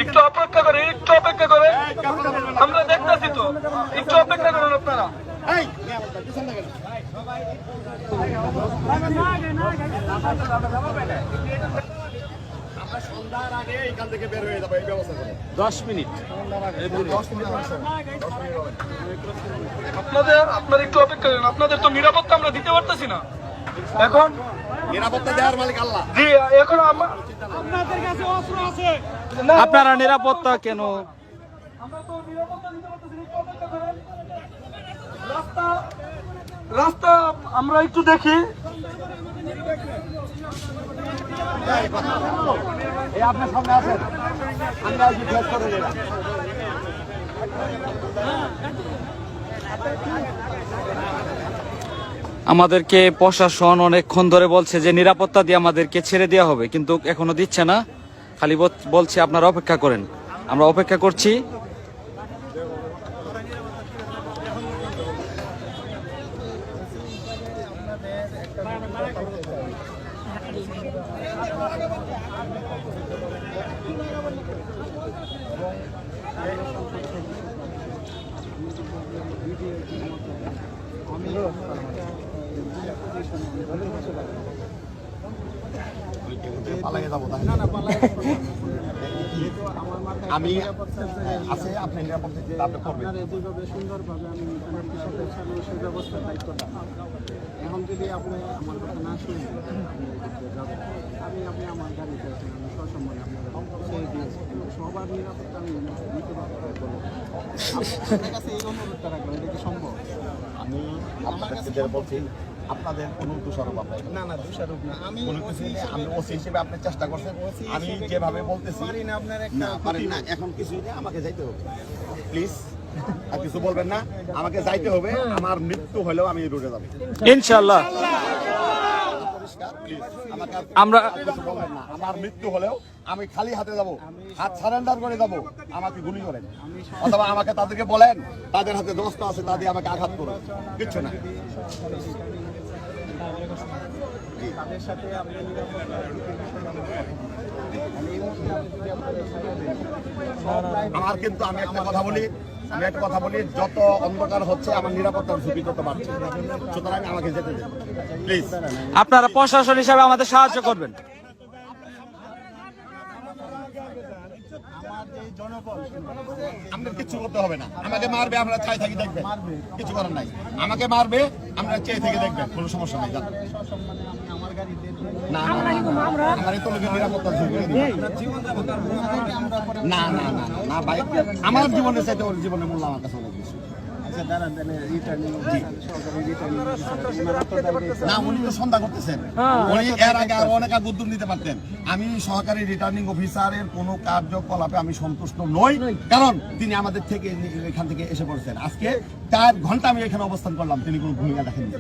একটু অপেক্ষা করে, একটু অপেক্ষা করে, আমরা দেখতেছি তো, একটু অপেক্ষা করেন আপনারা। সন্ধ্যার আগে এখান থেকে বের হয়ে যাবো, এই ব্যবস্থা করে 10 মিনিট। আপনারা একটু অপেক্ষা করেন, আপনাদের তো নিরাপত্তা আমরা দিতে পারতেছি না এখন। নিরাপত্তা দেওয়ার মালিক আল্লাহ। জি, এখন আপনাদের কাছে অস্ত্র আছে, আপনারা নিরাপত্তা কেন? আমরা তো নিরাপত্তা দিতে পারতেছি না, একটু অপেক্ষা করেন। রাস্তা আমরা একটু দেখি। আপনার সামনে আছেন, আমরা ফেস করে দিলাম। আমাদেরকে প্রশাসন অনেকক্ষণ ধরে বলছে যে নিরাপত্তা দিয়ে আমাদেরকে ছেড়ে দেওয়া হবে, কিন্তু এখনো দিচ্ছে না। খালি বলছে আপনারা অপেক্ষা করেন। আমরা অপেক্ষা করছি। আমি আছে, আপনি নিরাপত্তা করবেন। যেভাবে সুন্দরভাবে আমি কৃষকের সাথে সেই ব্যবস্থার দায়িত্বটা, এখন যদি আপনি আমার কথা না শুনে আমি আপনি আমার গাড়িতে আছেন, আমি সসম্মানে আপনার সবার নিরাপত্তা আমি নিতে পারবো। আপনার কাছে এই অনুরোধটা রাখলাম, এটা কি সম্ভব? আমি আপনাদের বলছি, আপনাদের কোনো দোষারোপ আপনার না না, দোষারোপ না। আমি আমি ওসি হিসেবে আপনি চেষ্টা করছেন, আমি যেভাবে বলতেছি পারি না আপনার না পারেন না। এখন কিছু নেই, আমাকে যাইতে হবে প্লিজ। আর কিছু বলবেন না, আমাকে যাইতে হবে। আমার মৃত্যু হলেও আমি রোডে যাবো ইনশাআল্লাহ। আমরা কিছু বলবেন না, আমার মৃত্যু হলেও আমি খালি হাতে যাব, হাত সারেন্ডার করে যাব। আমাকে গুলি করেন অথবা আমাকে তাদেরকে বলেন তাদের হাতে দোস্ত আছে, তাদের আমাকে আঘাত করো, কিচ্ছু না। তাদের সাথে আপনি আমার কিন্তু আমি একটা কথা বলি, যত অন্ধকার হচ্ছে আমার নিরাপত্তার ঝুঁকি তত বাড়ছে। সুতরাং আমাকে যেতে দিন প্লিজ। আপনারা প্রশাসন হিসাবে আমাদের সাহায্য করবেন। আপনার কিছু করতে হবে না, আমাকে মারবে, আমরা চাই থাকি দেখবেন, কিছু করার নাই। আমাকে মারবে, আমরা চেয়ে থেকে দেখবেন, কোনো সমস্যা নেই। না আমার তো লোকের নিরাপত্তার ঝুঁকি না না না না ভাই, আমার জীবনের চাইতে ওর জীবনের মূল্য আমার কাছে অনেক বেশি। না উনি তো সন্ধ্যা করতেছেন, উনি এর আগে আরো অনেক উদ্যোগ নিতে পারতেন। আমি সহকারী রিটার্নিং অফিসারের কোনো কার্যকলাপে আমি সন্তুষ্ট নই, কারণ তিনি আমাদের থেকে এখান থেকে এসে পড়েছেন। আজকে 4 ঘন্টা আমি এখানে অবস্থান করলাম, তিনি কোনো ভূমিকা দেখেননি।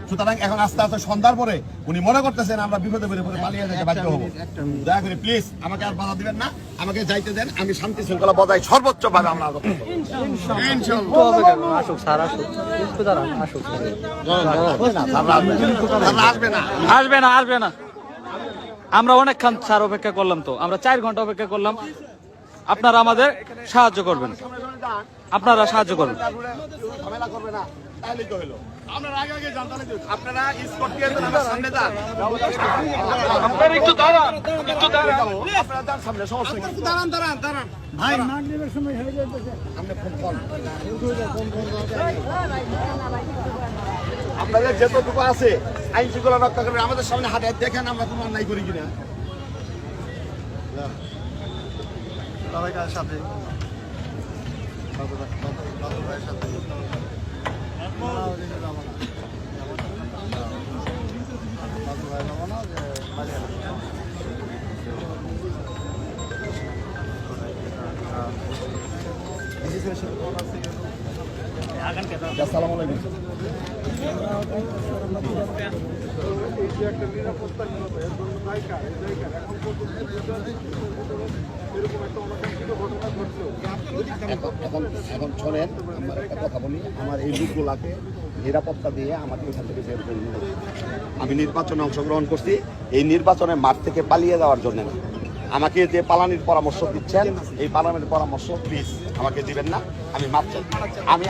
সুতরাং এখন আস্তে আস্তে সন্ধ্যার পরে উনি মনে করতেছেন আমরা বিপদে পড়ে পালিয়ে যেতে বাধ্য হবো। দয়া করে প্লিজ আমাকে আর বাধা দিবেন না, আমাকে যাইতে দেন। আমি শান্তি শৃঙ্খলা বজায় সর্বোচ্চ ভাবে আমরা আসবে না, আসবে না। আমরা অনেকক্ষণ স্যার অপেক্ষা করলাম, তো আমরা 4 ঘন্টা অপেক্ষা করলাম। আপনারা আমাদের সাহায্য করবেন, আপনারা সাহায্য করবেন। ঝামেলা করবে না, তাহলেই তো হলো। আপনারা আগে আগে জানতে হবে, আপনারা স্পট দিয়ে দেন, আমার সামনে যান। আপনারা একটু দাঁড়ান, একটু দাঁড়ান, আপনারা যান সামনে, সমস্যা কি? দাঁড়ান দাঁড়ান দাঁড়ান ভাই, মাগরিবের সময় হয়ে যাচ্ছে। আপনি ফোন করেন, আপনাদের যতটুকু আছে আইন শৃঙ্খলা রক্ষা করবেন, আমাদের সামনে হাতে দেখেন আমরা কোনো অন্যায় করি কিনা। সাথে আসসালামু আলাইকুম। এখন শোনেন, আমার একটা কথা বলি, আমার এই লোকগুলাকে নিরাপত্তা দিয়ে আমাকে এখান থেকে বের করে নিয়ে যাবে। আমি নির্বাচনে অংশগ্রহণ করছি, এই নির্বাচনের মাঠ থেকে পালিয়ে যাওয়ার জন্য না। আমাকে যে পালানির পরামর্শ দিচ্ছেন, এই পালানির পরামর্শ প্লিজ আমাকে দিবেন না। আমি মাপ চাই। আমি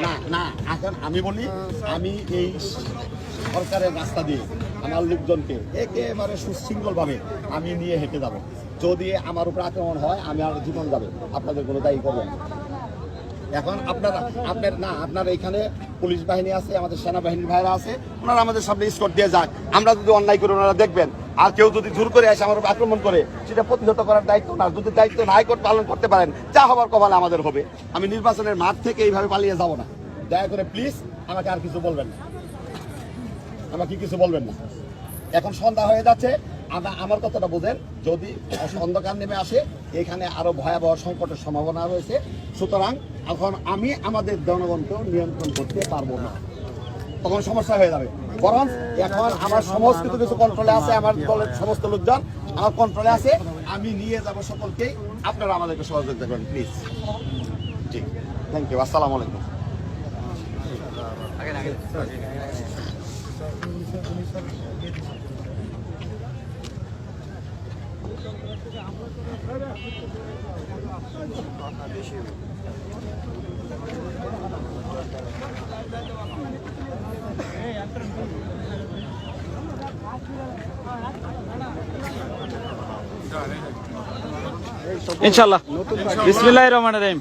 না না এখন আমি বলি, আমি এই সরকারের রাস্তা দিয়ে আমার লোকজনকে একেবারে সুশৃঙ্খলভাবে আমি নিয়ে হেঁটে যাব। যদি আমার উপর আক্রমণ হয়, আমি আর জীবন যাবে, আপনাদের কোনো দায়ী করবেন না। এখন আপনারা এখানে পুলিশ বাহিনী আছে, আমাদের সেনাবাহিনীর ভাইরা আছে, ওনারা আমাদের সামনে স্কট দিয়ে যাক। আমরা যদি অন্যায় করি ওনারা দেখবেন, আর কেউ যদি জোর করে এসে আমার উপর আক্রমণ করে, সেটা প্রতিহত করার দায়িত্ব না। যদি দায়িত্ব না পালন করতে পারেন, যা হবার কপালে আমাদের হবে। আমি নির্বাচনের মাঠ থেকে এইভাবে পালিয়ে যাব না। দয়া করে প্লিজ আমাকে আর কিছু বলবেন না, আমাকে কিছু বলবেন না। এখন সন্ধ্যা হয়ে যাচ্ছে, আমার কথাটা বোঝেন। যদি অন্ধকার নেমে আসে, এখানে আরো ভয়াবহ সংকটের সম্ভাবনা রয়েছে। সুতরাং এখন আমি আমাদের জনগণকেও নিয়ন্ত্রণ করতে পারবো না, তখন সমস্যা হয়ে যাবে। বরং এখন আমার সমস্ত কিছু কন্ট্রোলে আছে, আমার দলের সমস্ত লোকজন আমার কন্ট্রোলে আছে। আমি নিয়ে যাব সকলকেই, আপনারা আমাদেরকে সহযোগিতা করেন প্লিজ। ঠিক, থ্যাংক ইউ, আসসালামু আলাইকুম। ইনশাআল্লাহ। বিসমিল্লাহির রহমানির রহিম।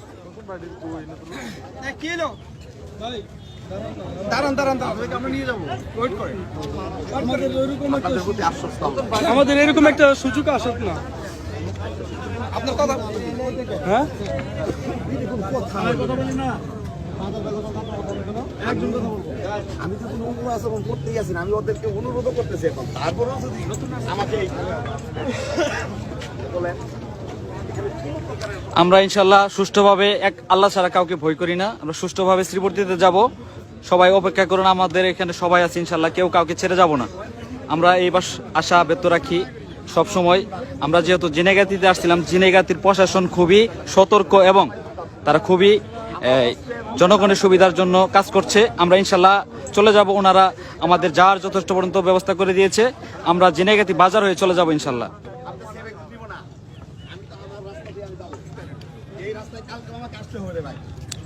আমাদের এরকম একটা সুযোগ আসুক না। আপনার কথা হ্যাঁ, আমি তো কোনো অনুশোচন করতেই আছি না, আমি ওদেরকে অনুরোধ করতেছি। এখন তারপরেও যদি আমাকে বলেন, আমরা ইনশাআল্লাহ সুষ্ঠুভাবে, এক আল্লাহ ছাড়া কাউকে ভয় করি না। আমরা সুষ্ঠুভাবে শ্রীবর্তীতে যাব। সবাই অপেক্ষা করুন, আমাদের এখানে সবাই আছে ইনশাআল্লাহ, কেউ কাউকে ছেড়ে যাব না। আমরা এই আশা ব্যক্ত রাখি সব সময়। আমরা যেহেতু জিনেগাতিতে আসছিলাম, জিনেগাতির প্রশাসন খুবই সতর্ক এবং তারা খুবই জনগণের সুবিধার জন্য কাজ করছে। আমরা ইনশাআল্লাহ চলে যাব। ওনারা আমাদের যাওয়ার যথেষ্ট পর্যন্ত ব্যবস্থা করে দিয়েছে। আমরা জিনেগাতি বাজার হয়ে চলে যাব ইনশাআল্লাহ।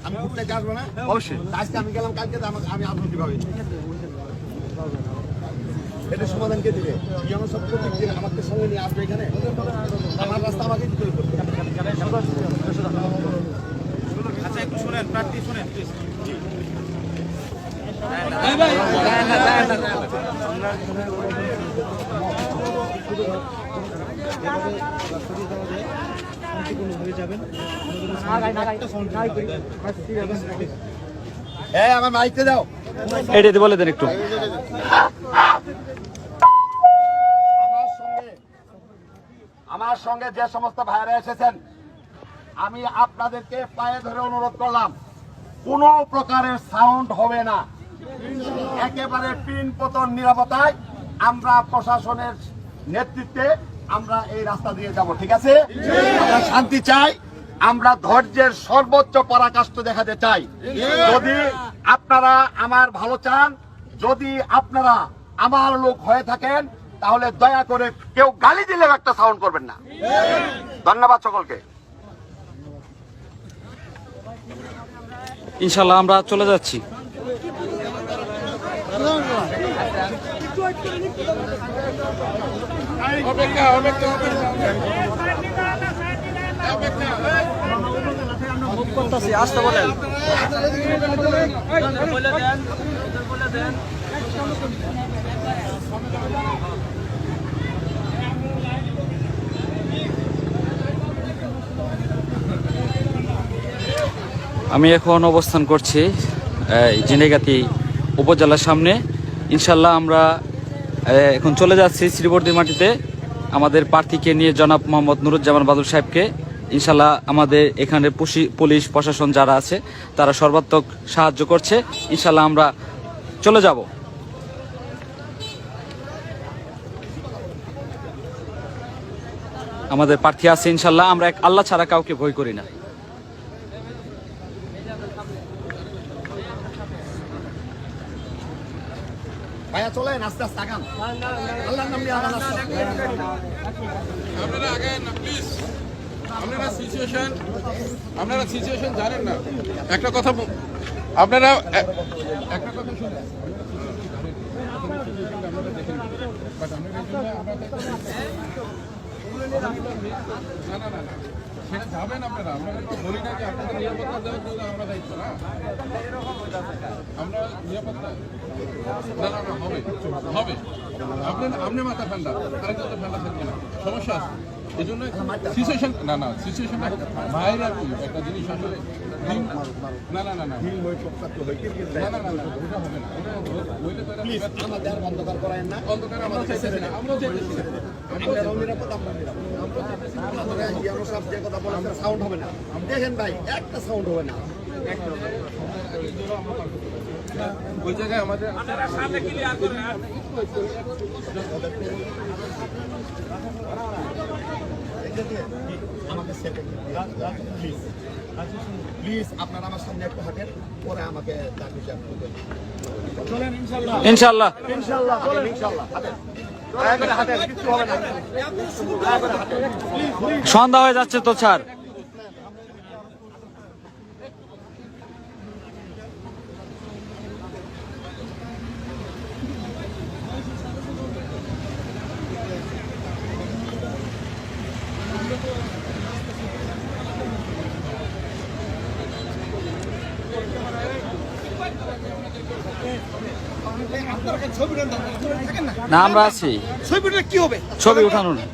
আমি ঘুরতে আসবো না, অবশ্যই। আজকে আমি গেলাম, কালকে আমি আসবো কিভাবে? এটা সমাধান কে দিবে? সব প্রত্যেকদিন আমাকে সঙ্গে নিয়ে আসবে এখানে, আমার রাস্তা আমাকে দিতে হবে। আচ্ছা একটু শুনেন, প্রার্থী শুনেন প্লিজ। আমার মাইকতে দাও, এটাতে বলে দেন একটু। আমার সঙ্গে যে সমস্ত ভাইরা এসেছেন, আমি আপনাদেরকে পায়ে ধরে অনুরোধ করলাম, কোনো প্রকারের সাউন্ড হবে না। একেবারে পিন পতন নিরাপত্তায় আমরা প্রশাসনের নেতৃত্বে আমরা এই রাস্তা দিয়ে যাব, ঠিক আছে? আমরা শান্তি চাই, আমরা ধৈর্যের সর্বোচ্চ পরাকাষ্ঠ দেখাতে চাই। যদি আপনারা আমার ভালো চান, যদি আপনারা আমার লোক হয়ে থাকেন, তাহলে দয়া করে কেউ গালি দিলেও একটা সাউন্ড করবেন না। ধন্যবাদ সকলকে। ইনশাআল্লাহ আমরা চলে যাচ্ছি। আসতে বলেন। আমি এখন অবস্থান করছি জিনেগাতি উপজেলার সামনে। ইনশাআল্লাহ আমরা এখন চলে যাচ্ছি শ্রীবর্তীর মাটিতে আমাদের প্রার্থীকে নিয়ে, জনাব মোহাম্মদ নুরুজ্জামান বাদল সাহেবকে। ইনশাআল্লাহ আমাদের এখানে পুলিশ প্রশাসন যারা আছে তারা সর্বাত্মক সাহায্য করছে। ইনশাআল্লাহ আমরা চলে যাব। আমাদের প্রার্থী আছে ইনশাআল্লাহ। আমরা এক আল্লাহ ছাড়া কাউকে ভয় করি না। ভাইয়া চলেন আস্তে আস্তে আগান আল্লাহর নাম নিয়ে আগান আস্তে আস্তে। আপনারা আগে না প্লিজ, আপনারা সিচুয়েশন জানেন না। একটা কথা আপনারা একটা কথা শুনুন, না না না না সেটা যাবেন আপনারা। আমরা বলি না যে আপনাদের নিরাপত্তা দেওয়ার জন্য আমরা দায়িত্ব না, আমরা নিরাপত্তা না না না হবে হবে। আপনি মাথা ঠান্ডা, আরেকজন তো ঠান্ডা থাকবে না, সমস্যা আছে। এই জন্য সিচুয়েশন না না সিচুয়েশনটা বাইরে আর কি একটা জিনিস আসলে না না না না না না না না ওটা হবে না, ওইটা তো প্লিজ আমাদের অন্ধকার করায়েন না। অন্ধকার আমরা চাইতেছি না, আমরাও চাইতেছি না। আপনারাও নিরাপদ, আমরা নিরাপদ। আপনারা ইয়ানো সাহেব যে কথা বলেছেন সাউন্ড হবে না। দেখেন ভাই একটা সাউন্ড হবে না। ওই জায়গায় আমাদের আমাকে সেকেন্ড প্লিজ প্লিজ আপনারা আমার সামনে একটু হাঁটেন, পরে আমাকে তার হিসাব চলেন ইনশাল্লাহ ইনশাল্লাহ ইনশাল্লাহ চলেন ইনশাল্লাহ হাঁটেন দয়া করে হাঁটেন, কিছু হবে না। দয়া করে হাঁটেন প্লিজ প্লিজ। সন্ধ্যা হয়ে যাচ্ছে তো ছাড়। না আমরা আছি, ছবিটা কি হবে? ছবি উঠানো না।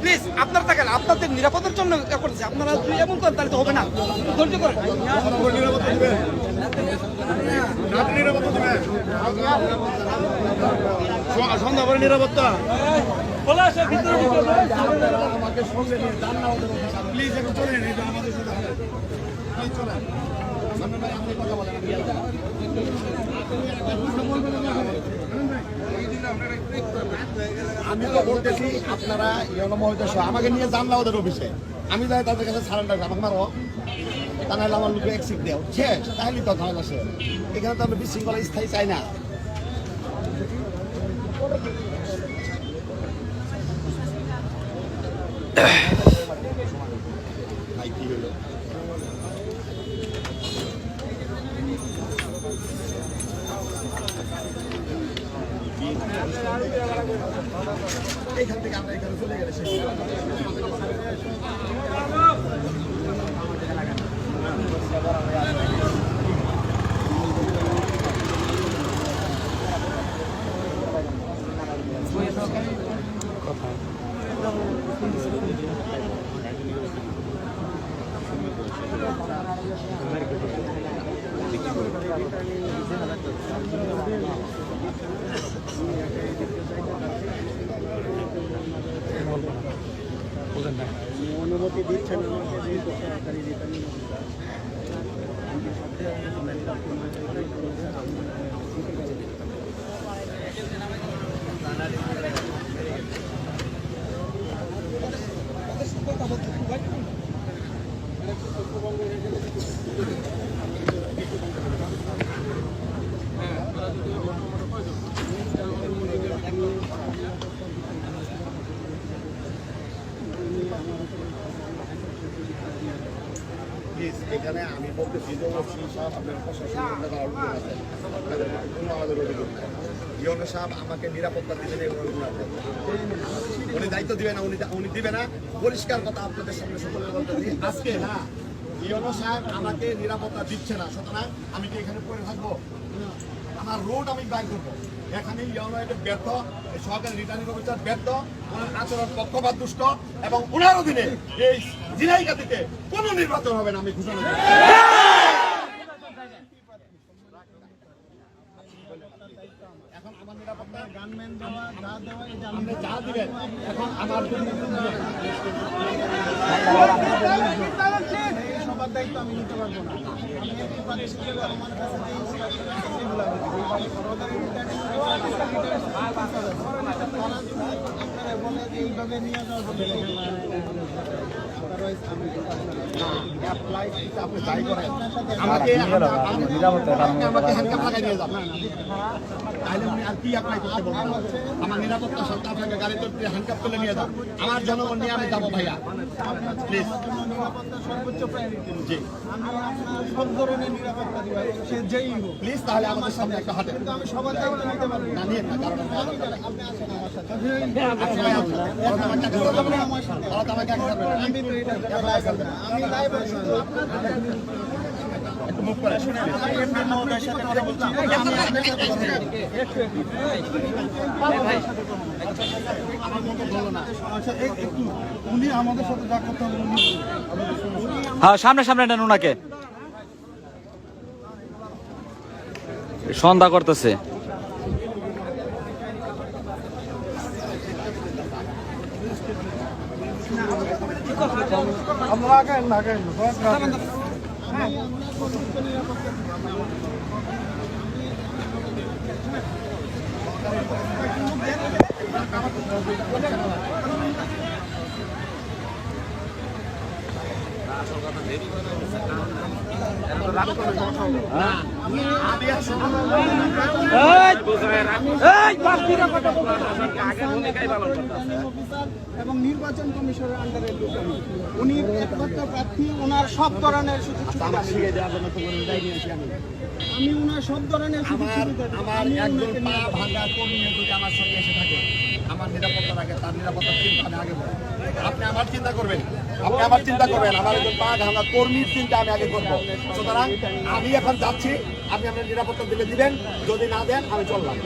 প্লিজ আপনারা থাকেন, আপনাদের নিরাপত্তার জন্য করছে। আপনারা যদি এমন করেন তাহলে তো হবে না, ধৈর্য করেন। সন্ধ্যা করে নিরাপত্তা প্লিজ একটু চলেন, এটা আমাদের সাথে প্লিজ চলেন। আমি তো বলতেছি আপনারা ইউনো মহোদয় সহ আমাকে নিয়ে জানলা ওদের অফিসে, আমি যাই তাদের কাছে সারেন্ডার আমাকে মারো, তা নাহলে আমার লোকে এক্সিট দেও শেষ, তাহলে তো ঝামেলা শেষ। এখানে তো আমরা বিশৃঙ্খলা স্থায়ী চাই না। ভাই কি হলো? এইখান থেকে আমরা এখানে চলে গেলে শেষ। অনুমতি দিচ্ছেন আমাকে যেহেতু সরকারি রিটার্নিং প্লিজ এখানে আমি বলতেছি যে ওসি সাহেব আপনার প্রশাসনের আপনারা অভিযোগ আছে, আপনাদের কোনো আমাদের অভিযোগ নাই। ইউনো সাহেব আমাকে নিরাপত্তা দিবেন, উনি দায়িত্ব দিবে না, উনি দিবে না। পরিষ্কার কথা আপনাদের সামনে সকলের বলতেছি আজকে না, ইউনো সাহেব আমাকে নিরাপত্তা দিচ্ছে না, সুতরাং আমি কি এখানে পড়ে থাকবো? আমার রোড আমি বাইর করবো। এখানে ইউনো এটা ব্যর্থ, সরকারি রিটার্নিং অফিসার ব্যর্থ, ওনার আচরণ পক্ষপাত দুষ্ট এবং ওনার অধীনে এই ঝিনাইগাতিতে কোনো নির্বাচন হবে না, আমি ঘোষণা করি। এখন আমার নিরাপত্তা গানম্যান দেওয়া যা দেওয়া এটা আপনি যা দিবেন, এখন আমার এই সবার দায়িত্ব আমি নিতে পারবো না। আমি একটি প্রাদেশিক আমার কাছে যে ইনস্ট্রাকশন আছে সেগুলো সরকারি রিটার্নিং আপনারা বলে এইভাবে নিয়ে যাওয়া হবে আদারওয়াইজ আমি অ্যাপ্লাই আপনি যাই করেন আমাকে আমাকে হ্যান্ডকাপ লাগাই নিয়ে যান তাহলে উনি আর কি অ্যাপ্লাই করতে বলবেন আমার নিরাপত্তার সাথে আপনাকে গাড়িতে হ্যান্ডকাপ তুলে নিয়ে যান আমার জনগণ নিয়ে আমি যাবো ভাইয়া প্লিজ নিরাপত্তা সর্বোচ্চ প্রায়োরিটি জি আমি আপনার সব ধরনের নিরাপত্তা দিব সে যেই হোক প্লিজ তাহলে আমাদের সামনে একটা হাতে কিন্তু আমি সবার দায়িত্ব নিতে পারবো না নিয়ে না কারণ আপনি আসেন আমার সাথে আমাকে আমি তো এটা আমি লাইভ শুধু একটু মুভ করে শুনে এমনি মহোদয়ের সাথে কথা বলছি আমি আপনার সাথে কথা আমার মতো বলো না একটু উনি আমাদের সাথে যা কথা বলুন হ্যাঁ সামনে সামনে নেন ওনাকে সন্ধ্যা করতেছে এবং নির্বাচন কমিশনের আন্ডারে উনি একমাত্র প্রার্থী ওনার সব ধরনের সুযোগ সুবিধা আমি ওনার সব ধরনের সুযোগ সুবিধা আমার একজন পা ভাঙা কর্মী যদি আমার সঙ্গে এসে থাকে আমার নিরাপত্তার আগে তার নিরাপত্তার চিন্তা আমি আগে বলবো আপনি আমার চিন্তা করবেন আমার একজন পা ভাঙা কর্মীর চিন্তা আমি আগে করবো সুতরাং আমি এখন যাচ্ছি আপনি আপনার নিরাপত্তা দিলে দিবেন যদি না দেন আমি চললাম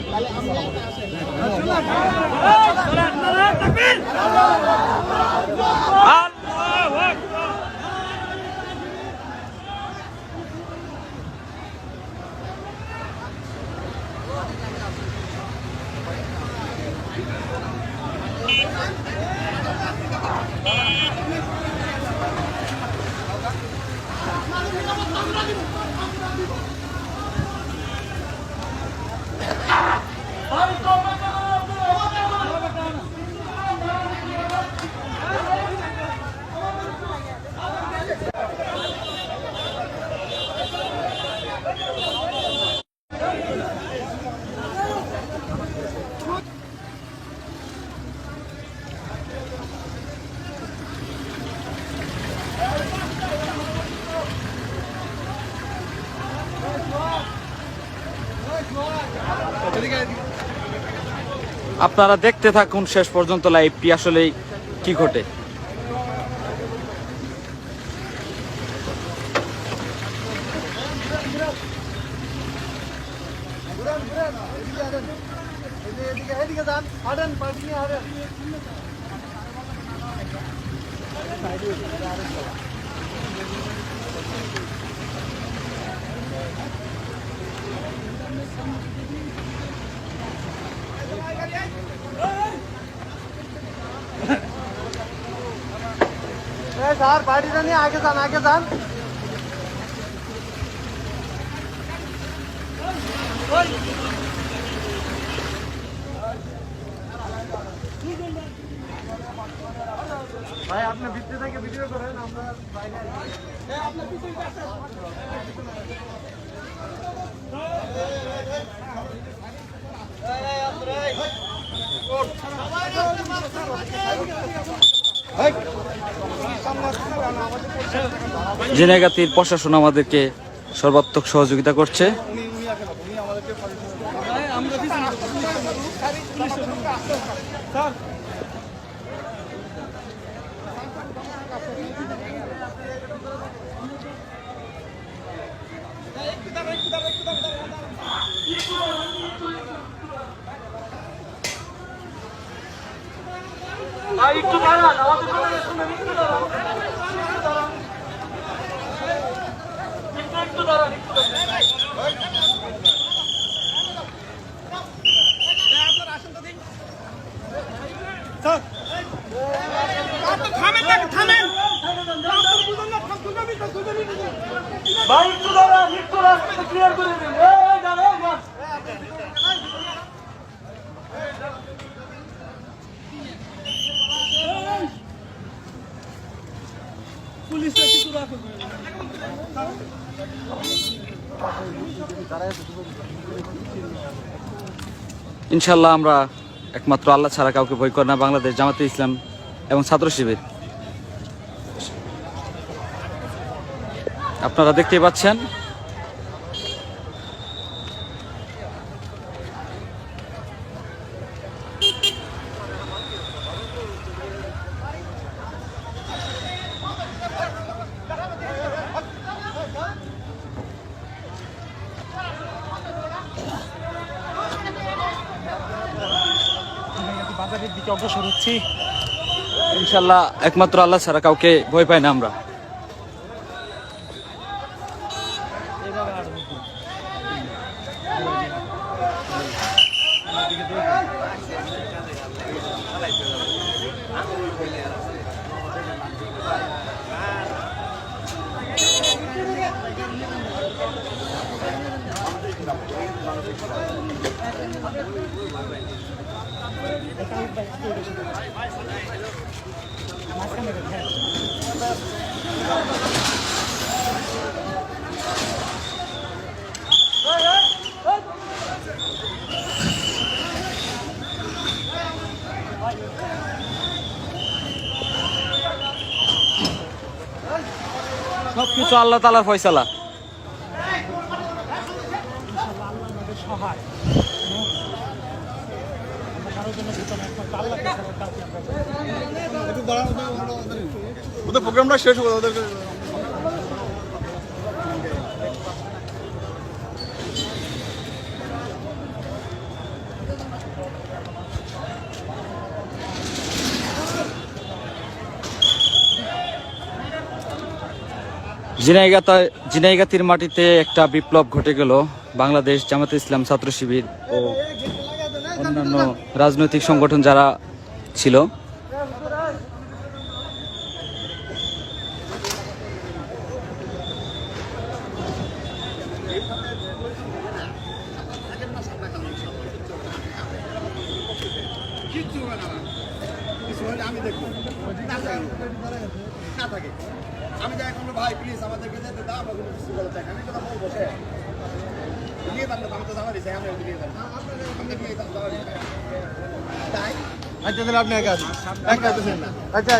আপনারা দেখতে থাকুন শেষ পর্যন্ত লাইভটি আসলে কি ঘটে। স্যার বাড়িটা নিয়ে আগে যান ভাই আপনি ভিতরে থেকে ভিডিও করেন আমরা বাইরে ঝিনাইগাতীর প্রশাসন আমাদেরকে সর্বাত্মক সহযোগিতা করছে। একটু দাঁড়ান, আমাদের শুনেন, একটু দাঁড়ান। ভাই একটু দাঁড়ান, একটু রাস্তা ক্লিয়ার করে দিন। ইনশাল্লাহ আমরা একমাত্র আল্লাহ ছাড়া কাউকে ভয় করে না, বাংলাদেশ জামাতে ইসলাম এবং ছাত্র শিবির। আপনারা দেখতেই পাচ্ছেন বাজারের দিকে অগ্রসর হচ্ছি। ইনশাল্লাহ একমাত্র আল্লাহ ছাড়া কাউকে ভয় পাই না আমরা। সবকিছু আল্লাহ তাআলার ফয়সালা। সহায় কারোর জন্য বিপদ একমাত্র আল্লাহকে ছাড়া কাউকে আমরা ওদের প্রোগ্রামটা শেষ হবে ওদের। ঝিনাইগাতির মাটিতে একটা বিপ্লব ঘটে গেল। বাংলাদেশ জামাতে ইসলাম, ছাত্র শিবির ও অন্যান্য রাজনৈতিক সংগঠন যারা ছিল আমি দেখবো না থাকে আমি যাই এখন ভাই প্লিজ আমাদেরকে যেতে দাও, আমরা কোনো কিছু বলতে আমি কথা বলবো সে নিয়ে পারলাম। আমি তো জানা দিচ্ছি আমি নিয়ে পারলাম আমাদের নিয়ে জানা দিচ্ছি তাই আচ্ছা তাহলে আপনি একা একা আছেন না? আচ্ছা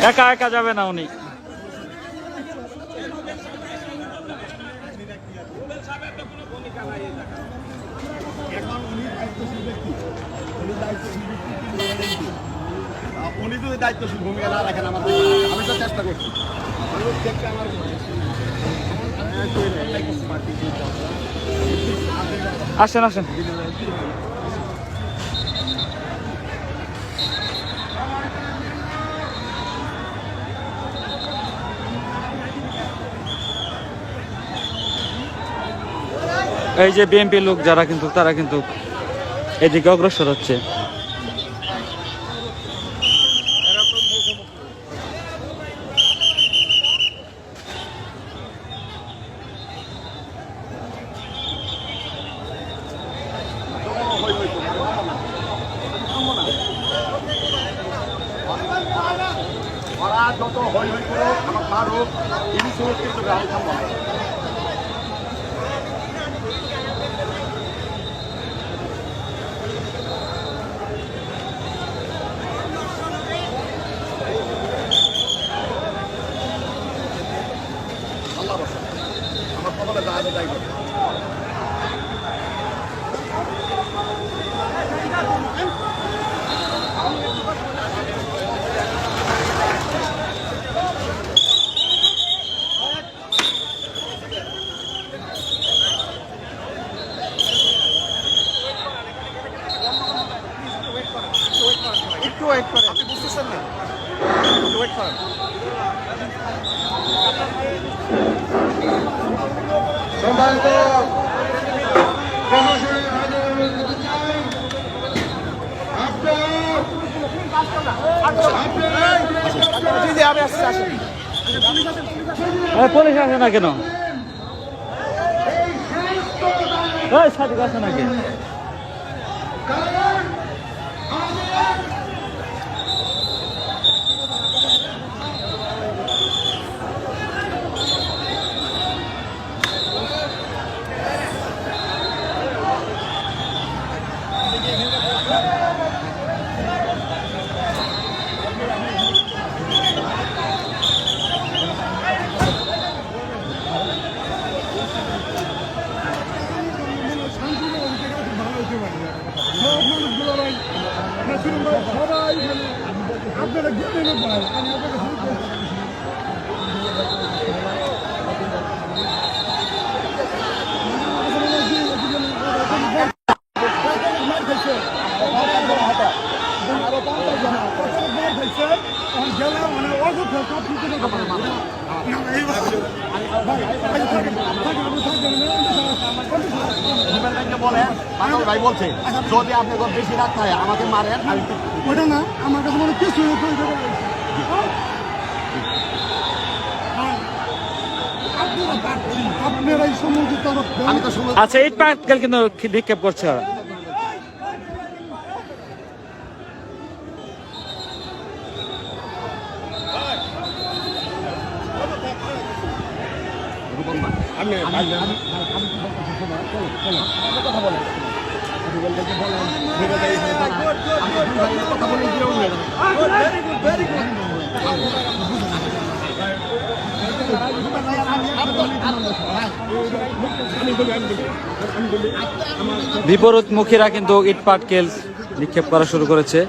একা একা যাবে না উনি। উনি যদি দায়িত্বশীল ভূমিকা না রাখেন আমাদের, আমি তো চেষ্টা করছি। আসেন আসেন। এই যে বিএনপি লোক যারা কিন্তু তারা কিন্তু এদিকে অগ্রসর হচ্ছে। ওরা যত হই হই করো আমার মারুক ইনি সুরক্ষিত আমি থামবো না। আল্লাহ বসে আমার কপালে যা আছে তাই করবে। একটু ওয়েট করেন, আপনি বুঝতেছেন না, একটু ওয়েট করেন। সম্মানিত পুলিশ আসে না কেন? সাদিক আসে নাকি? ভাই বলছে যদি আপনি বেশি রাত হয় আমাকে মারেন ওটা না আমার কাছে মনে কিছু আপনারা এই সমুদ্র তরফ আমি তো শুনে আচ্ছা ইট পাটকেল কিন্তু নিক্ষেপ করছে ওরা। বিপরীতমুখীরা কিন্তু ইট পাটকেল নিক্ষেপ করা শুরু করেছে।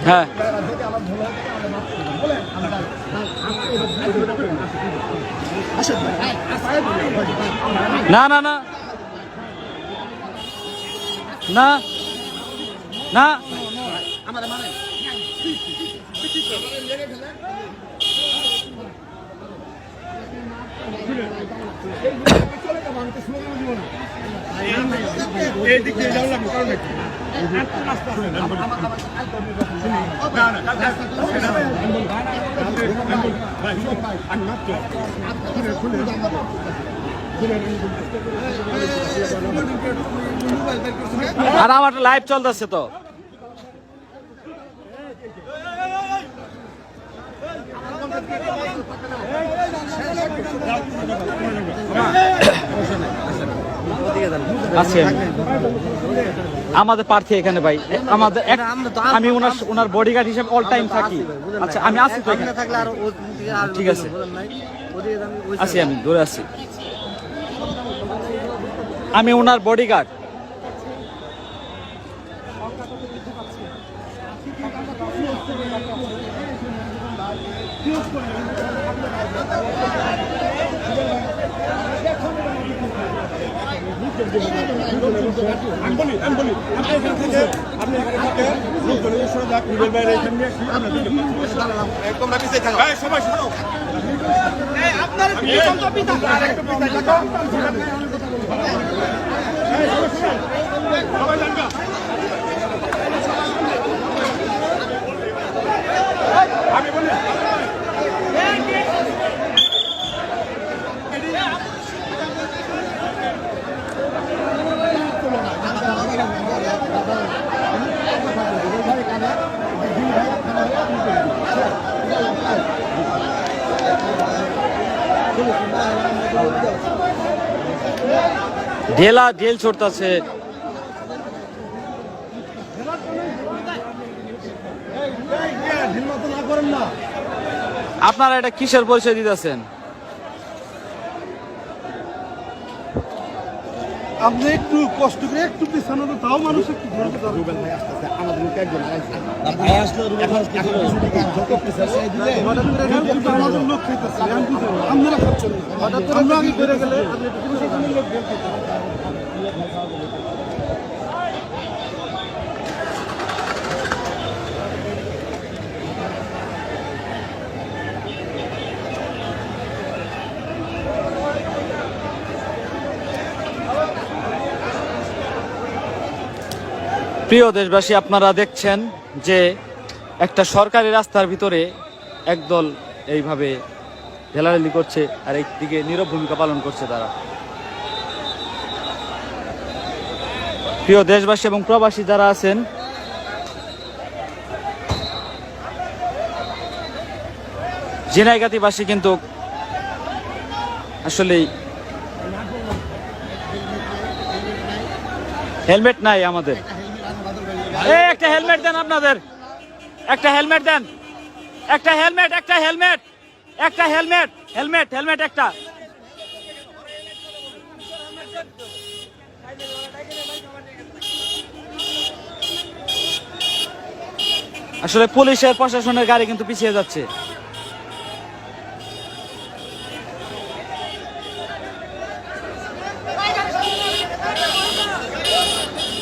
হ্যাঁ না না না না না আর আমার লাইভ চলতেছে তো। আছি আমাদের প্রার্থী এখানে ভাই, আমাদের আমি ওনার বডিগার্ড হিসেবে অল টাইম থাকি। আচ্ছা আমি আছি তো এখানে, ঠিক আছে আছি, আমি ধরে আছি, আমি ওনার বডিগার্ড। ঢেল ছড়তাছে। আপনারা এটা কিসের পরিচয় দিতেছেন? আপনি একটু কষ্ট করে একটু পিছানো তো তাও মানুষ একটু লোক খাইতেছে আপনারা খাচ্ছেন আমরা আগে বেড়ে গেলে প্রিয় দেশবাসী, আপনারা দেখছেন যে একটা সরকারি রাস্তার ভিতরে একদল এইভাবে ঢেলাঢেলি করছে আর একদিকে নীরব ভূমিকা পালন করছে তারা। প্রিয় দেশবাসী এবং প্রবাসী যারা আছেন, ঝিনাইগাতিবাসী কিন্তু আসলেই হেলমেট নাই আমাদের। এই একটা হেলমেট দেন আপনাদের, একটা হেলমেট দেন, একটা হেলমেট, একটা হেলমেট, একটা হেলমেট, হেলমেট, হেলমেট একটা। আসলে পুলিশের প্রশাসনের গাড়ি কিন্তু পিছিয়ে যাচ্ছে।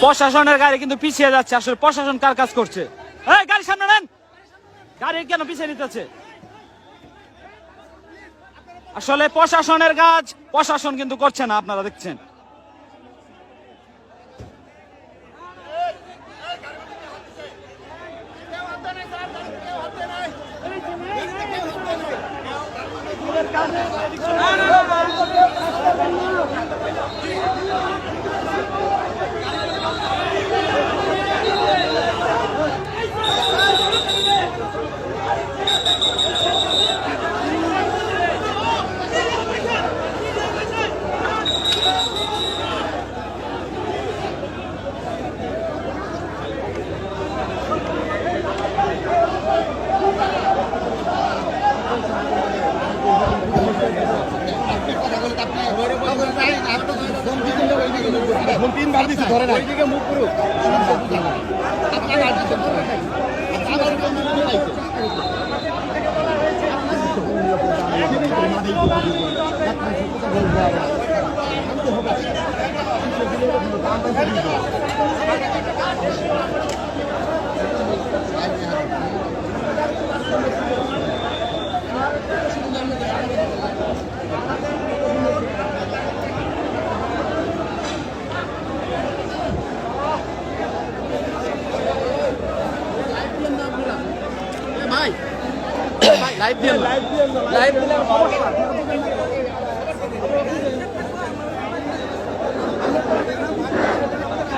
প্রশাসনের গাড়ি কিন্তু পিছিয়ে যাচ্ছে। আসলে প্রশাসন কার কাজ করছে? এই গাড়ি সামনে নেন, গাড়ি কেন পিছিয়ে নিতেছে? আসলে প্রশাসনের কাজ প্রশাসন কিন্তু করছে না, আপনারা দেখছেন।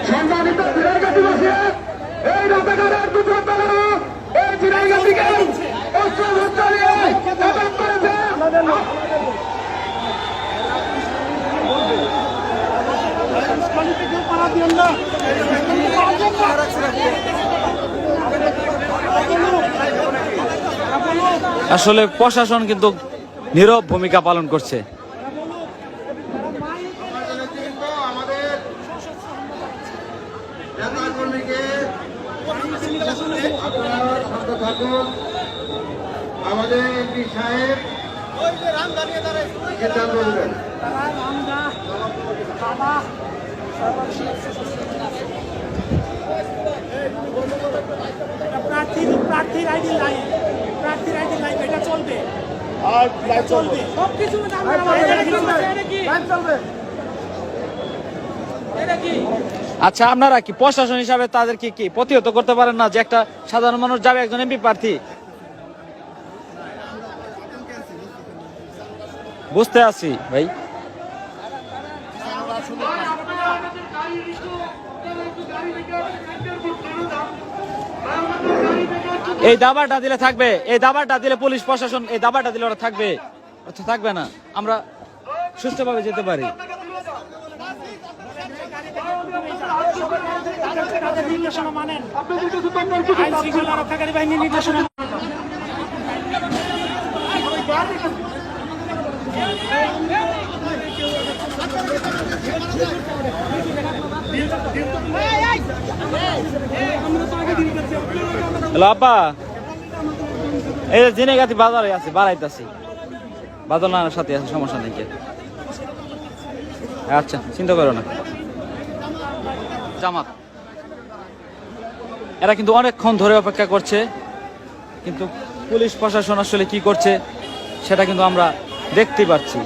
সম্মানিত ঝিনাইগাতিবাসী, এই রাজাকারের দুর্বৃত্তরা এই ঝিনাইগাতিকে অস্ত্র চালিয়ে আটক করেছে। আসলে প্রশাসন কিন্তু নীরব ভূমিকা পালন করছে। আমাদের এমপি সাহেব এটা বলবেন। প্রার্থীর আইডি লাইভ, প্রার্থীর আইডি লাইভ, এটা চলবে, চলবে সবকিছু। আচ্ছা, আপনারা কি প্রশাসন হিসাবে তাদের কি প্রতিহত করতে পারেন না যে একটা সাধারণ মানুষ যাবে একজন এমপি প্রার্থী? বুঝতে আছি ভাই। এই দাবাটা দিলে থাকবে, এই দাবাটা দিলে পুলিশ প্রশাসন, এই দাবাটা দিলে ওরা থাকবে, থাকবে না। আমরা সুষ্ঠুভাবে যেতে পারি। নির্দেশনা মানেন, আইন শৃঙ্খলা রক্ষাকারী বাহিনীর নির্দেশনা। হ্যালো আব্বা, এই যে ঝিনাইগাতি বাজারে আছে, বাড়াইতেছি, বাদল নানার সাথে আছে, সমস্যা নেই। আচ্ছা, চিন্তা করো না। জামাত এরা কিন্তু অনেকক্ষণ ধরে অপেক্ষা করছে, কিন্তু পুলিশ প্রশাসন আসলে কি করছে সেটা কিন্তু আমরা দেখতেই পাচ্ছি।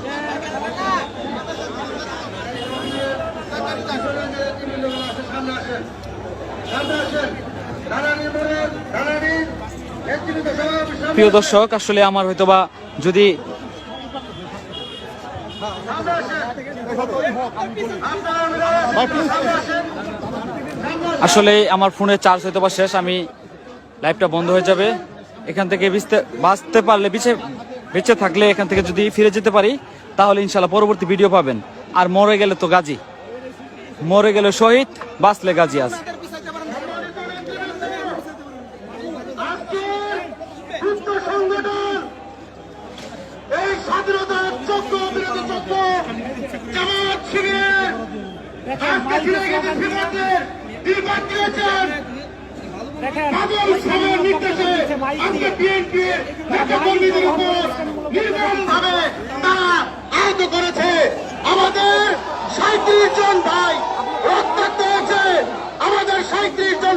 প্রিয় দর্শক, আসলে আমার হয়তোবা যদি আসলে আমার ফোনের চার্জ হয়তোবা শেষ, আমি লাইভটা বন্ধ হয়ে যাবে। এখান থেকে বাঁচতে পারলে, বেঁচে থাকলে এখান থেকে যদি ফিরে যেতে পারি তাহলে ইনশাল্লাহ পরবর্তী ভিডিও পাবেন। আর মরে গেলে তো গাজী। মরে গেলে শহীদ, বাঁচলে গাজী আছে। যুদ্ধ সংগঠন এই স্বাধীনতার চক্র বিরোধী চক্র জামাত শিবিরের আজকে ফিরে গেছে ফিরোজদের নির্বাচন দিয়েছেন বাদল সাহেবের নির্দেশে আজকে বিএনপির নেতাকর্মীদের উপর নির্মমভাবে তারা আহত করেছে। আমাদের 37 জন ভাই রক্তাক্ত হয়েছে, আমাদের 37 জন